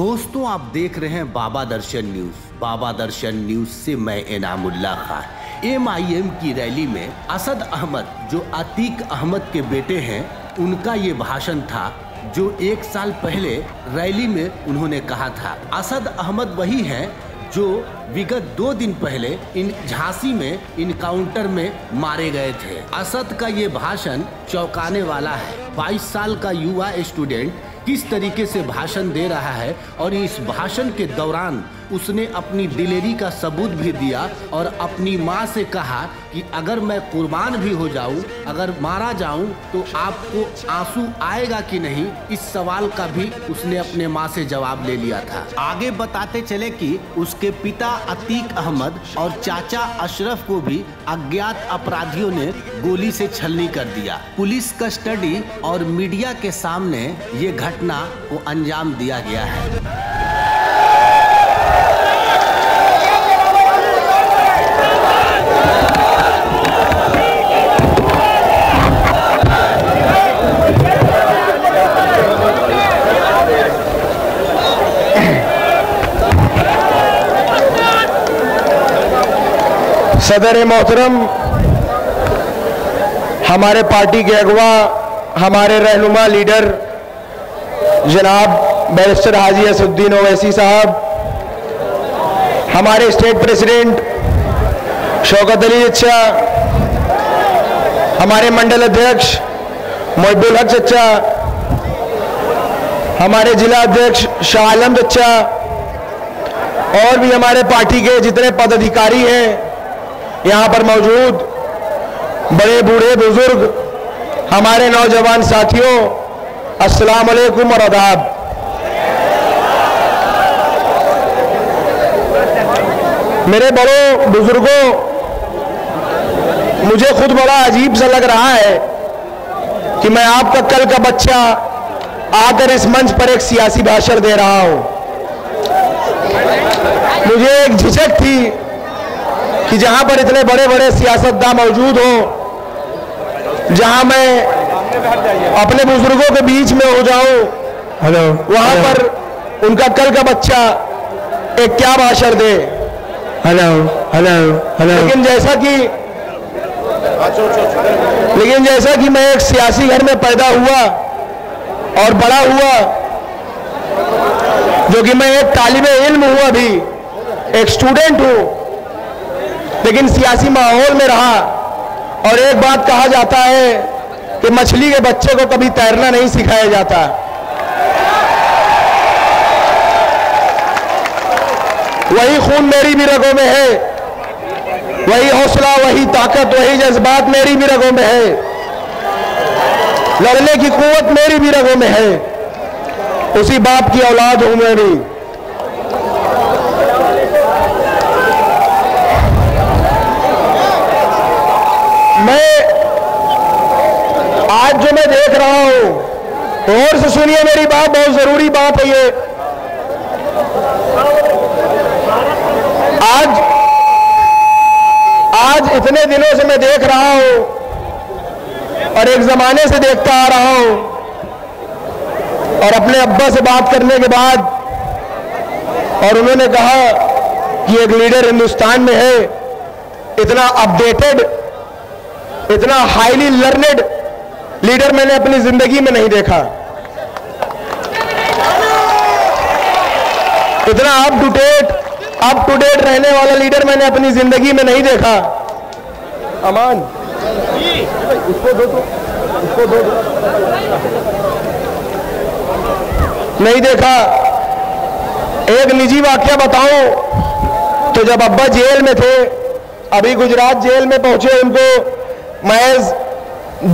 दोस्तों, आप देख रहे हैं बाबा दर्शन न्यूज। बाबा दर्शन न्यूज से मैं इनामुल्ला खान। MIM की रैली में असद अहमद, जो अतीक अहमद के बेटे हैं, उनका ये भाषण था जो 1 साल पहले रैली में उन्होंने कहा था। असद अहमद वही हैं जो विगत 2 दिन पहले इन झांसी में इनकाउंटर में मारे गए थे। असद का ये भाषण चौंकाने वाला है। 22 साल का युवा स्टूडेंट किस तरीके से भाषण दे रहा है और इस भाषण के दौरान उसने अपनी दिलेरी का सबूत भी दिया और अपनी माँ से कहा कि अगर मैं कुर्बान भी हो जाऊं, अगर मारा जाऊं तो आपको आंसू आएगा कि नहीं, इस सवाल का भी उसने अपने माँ से जवाब ले लिया था। आगे बताते चले कि उसके पिता अतीक अहमद और चाचा अशरफ को भी अज्ञात अपराधियों ने गोली से छलनी कर दिया। पुलिस कस्टडी और मीडिया के सामने ये घटना को अंजाम दिया गया है। सदर मोहतरम, हमारे पार्टी के अगवा, हमारे रहनुमा लीडर जनाब बैरिस्टर हाजी असदुद्दीन ओवैसी साहब, हमारे स्टेट प्रेसिडेंट शौकत अली चचा, हमारे मंडल अध्यक्ष मोहिबुल हक चचा, हमारे जिला अध्यक्ष शाह आलम चचा और भी हमारे पार्टी के जितने पदाधिकारी हैं यहाँ पर मौजूद, बड़े बूढ़े बुजुर्ग, हमारे नौजवान साथियों, अस्सलाम वालेकुम और आदाब। मेरे बड़ों बुजुर्गों, मुझे खुद बड़ा अजीब सा लग रहा है कि मैं आपका कल का बच्चा आकर इस मंच पर एक सियासी भाषण दे रहा हूं। मुझे एक झिझक थी कि जहां पर इतने बड़े बड़े सियासतदान मौजूद हों, जहां मैं अपने बुजुर्गों के बीच में हो जाऊं, वहां पर उनका कल का बच्चा एक क्या भाषण दे। लेकिन जैसा कि मैं एक सियासी घर में पैदा हुआ और बड़ा हुआ, जो कि मैं एक तालिबे इल्म हूं, अभी एक स्टूडेंट हूं, लेकिन सियासी माहौल में रहा। और एक बात कहा जाता है कि मछली के बच्चे को कभी तैरना नहीं सिखाया जाता। वही खून मेरी भी रगों में है, वही हौसला, वही ताकत, वही जज्बात मेरी भी रगों में है, लड़ने की कुव्वत मेरी भी रगों में है। उसी बाप की औलाद हूं मैं भी। मैं आज जो मैं देख रहा हूं, और से सुनिए मेरी बात, बहुत जरूरी बात है ये। आज इतने दिनों से मैं देख रहा हूं और एक जमाने से देखता आ रहा हूं, और अपने अब्बा से बात करने के बाद, और उन्होंने कहा कि एक लीडर हिंदुस्तान में है, इतना अपडेटेड, इतना हाईली लर्नेड लीडर मैंने अपनी जिंदगी में नहीं देखा। इतना अप टू डेट रहने वाला लीडर मैंने अपनी जिंदगी में नहीं देखा। अमान, उसको दो तो, उसको दो। नहीं देखा। एक निजी वाकया बताऊं तो जब अब्बा जेल में थे, अभी गुजरात जेल में पहुंचे, उनको महज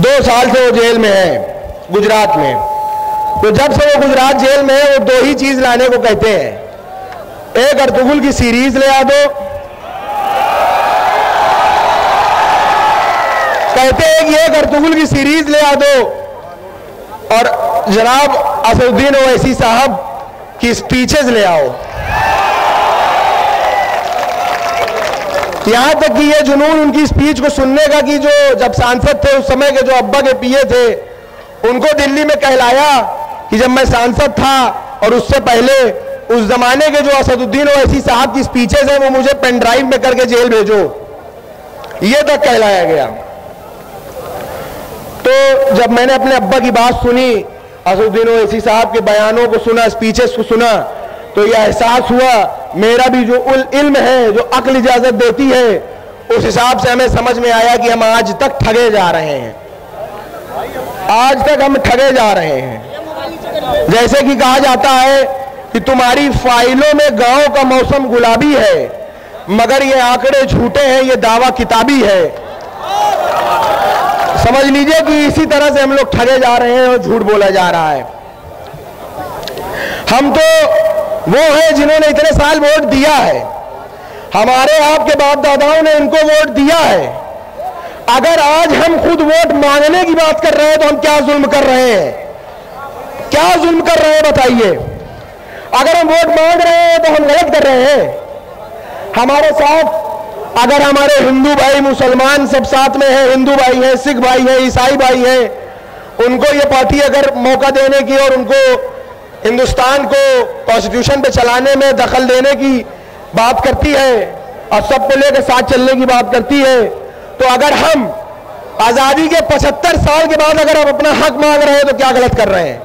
2 साल से वो जेल में है गुजरात में। तो जब से वो गुजरात जेल में है, वो 2 ही चीज लाने को कहते हैं। एक अर्तुगरुल की सीरीज ले आ दो, कहते हैं कि एक अर्तुगरुल की सीरीज ले आ दो, और जनाब असदुद्दीन ओवैसी साहब की स्पीचेस ले आओ। यहां तक कि ये जुनून उनकी स्पीच को सुनने का कि जो जब सांसद थे उस समय के जो अब्बा के पीए थे, उनको दिल्ली में कहलाया कि जब मैं सांसद था और उससे पहले उस जमाने के जो असदुद्दीन ओवैसी साहब की स्पीचेस हैं वो मुझे पेन ड्राइव में करके जेल भेजो, ये तक कहलाया गया। तो जब मैंने अपने अब्बा की बात सुनी, असदुद्दीन ओवैसी साहब के बयानों को सुना, स्पीचेस को सुना, तो यह एहसास हुआ मेरा भी जो इल्म है, जो अक्ल इजाजत देती है, उस हिसाब से हमें समझ में आया कि हम आज तक ठगे जा रहे हैं, आज तक हम ठगे जा रहे हैं। जैसे कि कहा जाता है कि तुम्हारी फाइलों में गांव का मौसम गुलाबी है, मगर ये आंकड़े झूठे हैं, ये दावा किताबी है। समझ लीजिए कि इसी तरह से हम लोग ठगे जा रहे हैं और झूठ बोला जा रहा है। हम तो वो हैं जिन्होंने इतने साल वोट दिया है, हमारे आपके बाप दादाओं ने इनको वोट दिया है। अगर आज हम खुद वोट मांगने की बात कर रहे हैं तो हम क्या जुल्म कर रहे हैं, क्या जुल्म कर रहे हैं बताइए। अगर हम वोट मांग रहे हैं तो हम गलत कर रहे हैं। हमारे साथ अगर हमारे हिंदू भाई, मुसलमान सब साथ में है, हिंदू भाई है, सिख भाई है, ईसाई भाई है, उनको ये पार्टी अगर मौका देने की और उनको हिंदुस्तान को कॉन्स्टिट्यूशन पे चलाने में दखल देने की बात करती है और सबको लेकर साथ चलने की बात करती है, तो अगर हम आजादी के 75 साल के बाद अगर हम अपना हक मांग रहे हैं तो क्या गलत कर रहे हैं।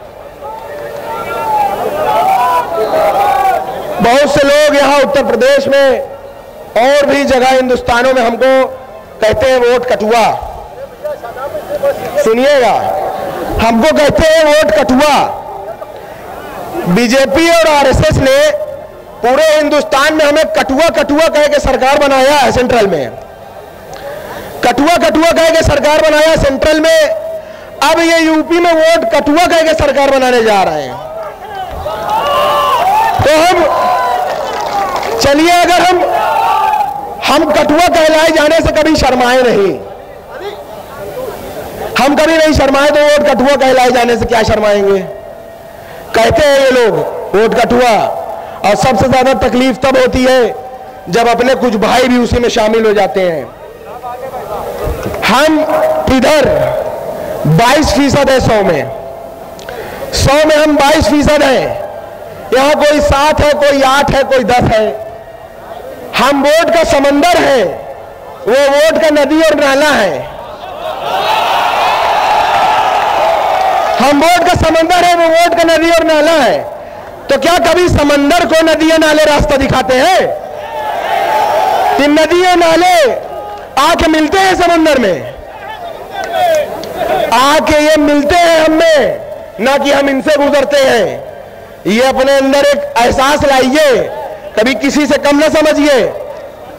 बहुत से लोग यहाँ उत्तर प्रदेश में और भी जगह हिंदुस्तानों में हमको कहते हैं वोट कटुआ। सुनिएगा, हमको कहते हैं वोट कटुआ। बीजेपी और आरएसएस ने पूरे हिंदुस्तान में हमें कटुआ कटुआ कह के सरकार बनाया है। सेंट्रल में कटुआ कटुआ कह के सरकार बनाया सेंट्रल में, अब ये यूपी में वोट कटुआ कह के सरकार बनाने जा रहे हैं। तो हम चलिए, अगर हम कटुआ कहलाए जाने से कभी शर्माए नहीं, हम कभी नहीं शर्माए, तो वोट कटुआ कहलाए जाने से क्या शर्माएंगे। कहते हैं ये लोग वोट कटुआ, और सबसे ज्यादा तकलीफ तब होती है जब अपने कुछ भाई भी उसी में शामिल हो जाते हैं। हम इधर 22% है 100 में, 100 में हम 22% हैं। यहां कोई 7 है, कोई 8 है, कोई 10 है। हम वोट का समंदर है, वो वोट का नदी और नाला है। हम वोट का समंदर है, वो वोट का नदी और नाला है। तो क्या कभी समंदर को नदी और नाले रास्ता दिखाते हैं कि नदी और नाले आके मिलते हैं समंदर में, आके ये मिलते हैं हमें, ना कि हम इनसे गुजरते हैं। ये अपने अंदर एक एहसास लाइए, कभी किसी से कम ना समझिए।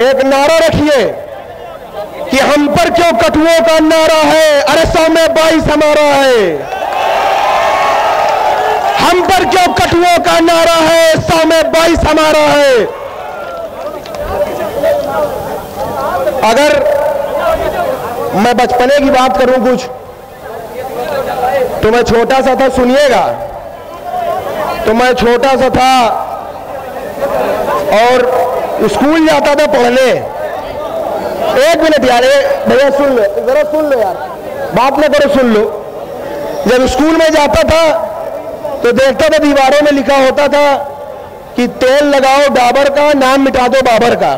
एक नारा रखिए कि हम पर क्यों कटुओं का नारा है, अरे 100 में 22 हमारा है। हम पर क्यों कटुओं का नारा है, 100 में 22 हमारा है। अगर मैं बचपने की बात करूं कुछ, तो मैं छोटा सा था, सुनिएगा। तो मैं छोटा सा था और स्कूल जाता था पढ़ने। एक मिनट यार, भैया सुन लो, जरा सुन लो यार, बात ना करो, सुन लो। जब स्कूल में जाता था तो देखता था दीवारों में लिखा होता था कि तेल लगाओ डाबर का, नाम मिटा दो बाबर का।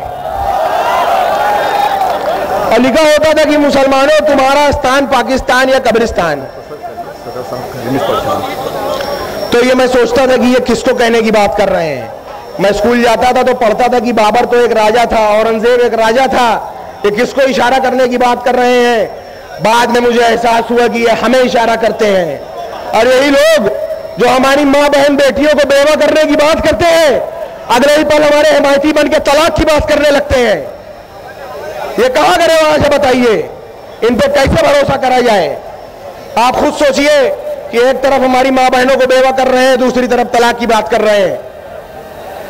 और लिखा होता था कि मुसलमानों तुम्हारा स्थान पाकिस्तान या कब्रिस्तान। तो ये मैं सोचता था कि ये किसको कहने की बात कर रहे हैं। मैं स्कूल जाता था तो पढ़ता था कि बाबर तो एक राजा था, औरंगजेब एक राजा था, ये किसको इशारा करने की बात कर रहे हैं। बाद में मुझे एहसास हुआ कि ये हमें इशारा करते हैं। और यही लोग जो हमारी माँ बहन बेटियों को बेवा करने की बात करते हैं, अगले ही पल हमारे हिमायती बन के तलाक की बात करने लगते हैं। ये कहां करे वहां से बताइए, इन पे कैसे भरोसा करा जाए। आप खुद सोचिए कि एक तरफ हमारी माँ बहनों को बेवा कर रहे हैं, दूसरी तरफ तलाक की बात कर रहे हैं।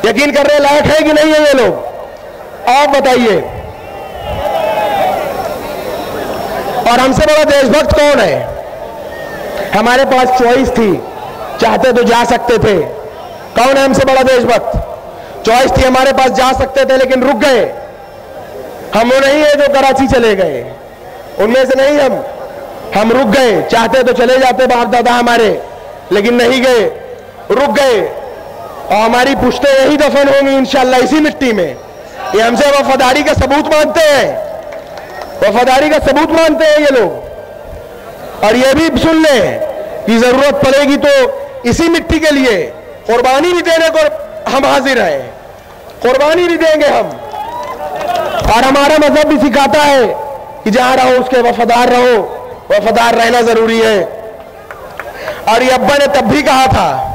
यकीन करने लायक है कि नहीं है ये लोग, आप बताइए। और हमसे बड़ा देशभक्त कौन है। हमारे पास चॉइस थी, चाहते तो जा सकते थे। कौन है हमसे बड़ा देशभक्त। चॉइस थी हमारे पास, जा सकते थे लेकिन रुक गए। हम वो नहीं है जो कराची चले गए, उनमें से नहीं हम रुक गए। चाहते तो चले जाते बाप दादा हमारे, लेकिन नहीं गए, रुक गए। और हमारी पुश्तें यही दफन होंगी इंशाअल्लाह इसी मिट्टी में। ये हमसे वफादारी का सबूत मांगते हैं, वफादारी का सबूत मांगते हैं ये लोग। और ये भी सुन लें कि जरूरत पड़ेगी तो इसी मिट्टी के लिए कुर्बानी भी देने को हम हाजिर हैं, कुर्बानी भी देंगे हम। और हमारा मजहब भी सिखाता है कि जहां रहो उसके वफादार रहो, वफादार रहना जरूरी है। और ये अब्बा ने तब भी कहा था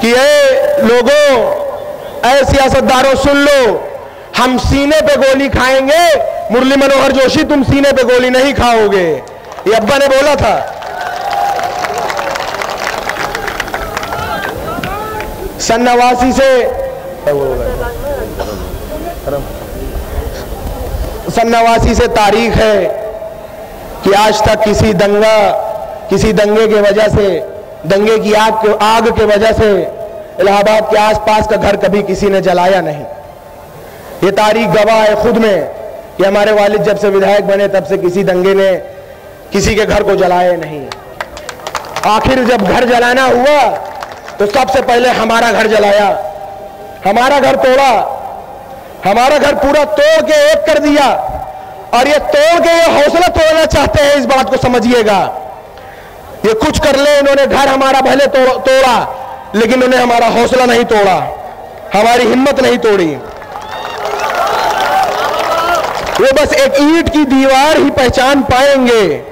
कि ये लोगों, ऐ सियासतदारों सुन लो, हम सीने पे गोली खाएंगे, मुरली मनोहर जोशी तुम सीने पे गोली नहीं खाओगे, ये अब्बा ने बोला था। सन 89 से तारीख है कि आज तक किसी दंगे के वजह से, दंगे की आग के वजह से इलाहाबाद के आसपास का घर कभी किसी ने जलाया नहीं। ये तारीख गवाह है खुद में कि हमारे वालिद जब से विधायक बने तब से किसी दंगे ने किसी के घर को जलाया नहीं। आखिर जब घर जलाना हुआ तो सबसे पहले हमारा घर जलाया, हमारा घर तोड़ा, हमारा घर पूरा तोड़ के एक कर दिया। और ये तोड़ के ये हौसला तोड़ना चाहते हैं, इस बात को समझिएगा। ये कुछ कर ले, इन्होंने घर हमारा भले तोड़ा लेकिन उन्हें हमारा हौसला नहीं तोड़ा, हमारी हिम्मत नहीं तोड़ी। वो बस एक ईंट की दीवार ही पहचान पाएंगे,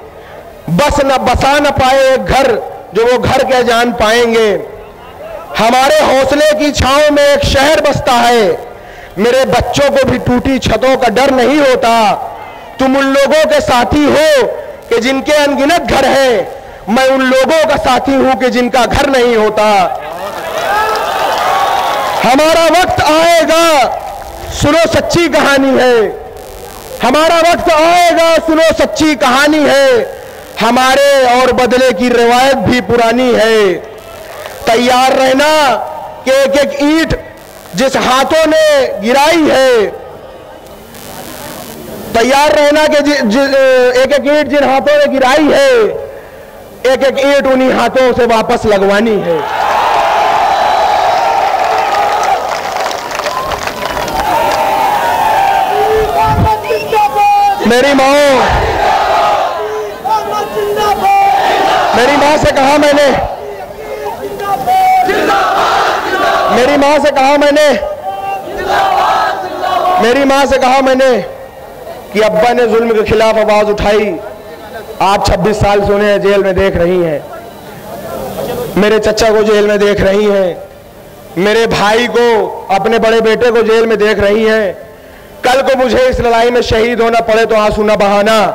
बस न बसा न पाए एक घर जो वो घर के जान पाएंगे। हमारे हौसले की छांव में एक शहर बसता है, मेरे बच्चों को भी टूटी छतों का डर नहीं होता। तुम उन लोगों के साथी हो कि जिनके अनगिनत घर हैं, मैं उन लोगों का साथी हूं कि जिनका घर नहीं होता। हमारा वक्त आएगा, सुनो सच्ची कहानी है, हमारा वक्त आएगा, सुनो सच्ची कहानी है। हमारे और बदले की रिवायत भी पुरानी है। तैयार रहना कि एक एक ईंट जिस हाथों ने गिराई है, तैयार रहना कि एक एक ईंट जिन हाथों ने गिराई है, एक एक ईंट उन्हीं हाथों से वापस लगवानी है। मेरी मां से कहा मैंने, मेरी मां से कहा मैंने कि अब्बा ने जुल्म के खिलाफ आवाज उठाई, आप 26 साल से उन्हें जेल में देख रही हैं, मेरे चचा को जेल में देख रही हैं, मेरे भाई को, अपने बड़े बेटे को जेल में देख रही हैं। कल को मुझे इस लड़ाई में शहीद होना पड़े तो आंसू न बहाना।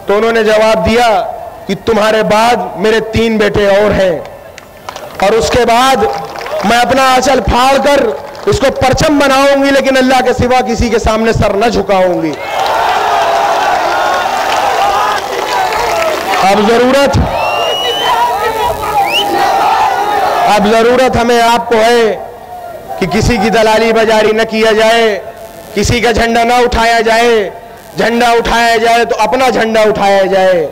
तो उन्होंने जवाब दिया कि तुम्हारे बाद मेरे 3 बेटे और हैं, और उसके बाद मैं अपना आंचल फाड़ कर इसको परचम बनाऊंगी, लेकिन अल्लाह के सिवा किसी के सामने सर न झुकाऊंगी। अब जरूरत हमें आपको है कि किसी की दलाली बाजारी न किया जाए, किसी का झंडा ना उठाया जाए। झंडा उठाया जाए तो अपना झंडा उठाया जाए,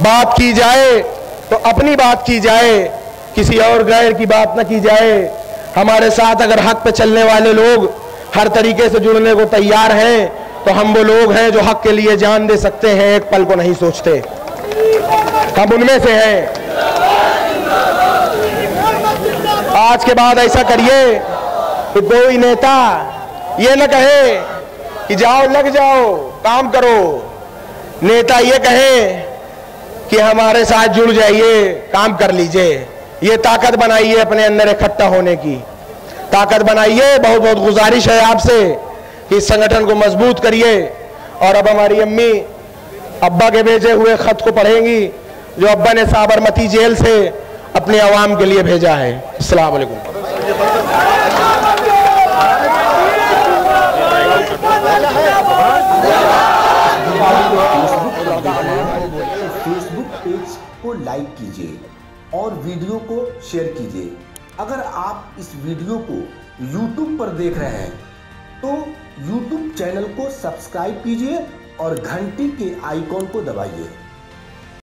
बात की जाए तो अपनी बात की जाए, किसी और गैर की बात न की जाए। हमारे साथ अगर हक पे चलने वाले लोग हर तरीके से जुड़ने को तैयार हैं तो हम वो लोग हैं जो हक के लिए जान दे सकते हैं, एक पल को नहीं सोचते, हम उनमें से हैं। आज के बाद ऐसा करिए कि कोई नेता ये न कहे कि जाओ लग जाओ काम करो, नेता ये कहे कि हमारे साथ जुड़ जाइए, काम कर लीजिए। ये ताकत बनाइए, अपने अंदर इकट्ठा होने की ताकत बनाइए। बहुत बहुत गुजारिश है आपसे कि इस संगठन को मजबूत करिए। और अब हमारी अम्मी अब्बा के भेजे हुए खत को पढ़ेंगी जो अब्बा ने साबरमती जेल से अपने अवाम के लिए भेजा है। अस्सलाम वालेकुम। फेसबुक पेज को लाइक कीजिए और वीडियो को शेयर कीजिए। अगर आप इस वीडियो को YouTube पर देख रहे हैं तो YouTube चैनल को सब्सक्राइब कीजिए और घंटी के आइकॉन को दबाइए।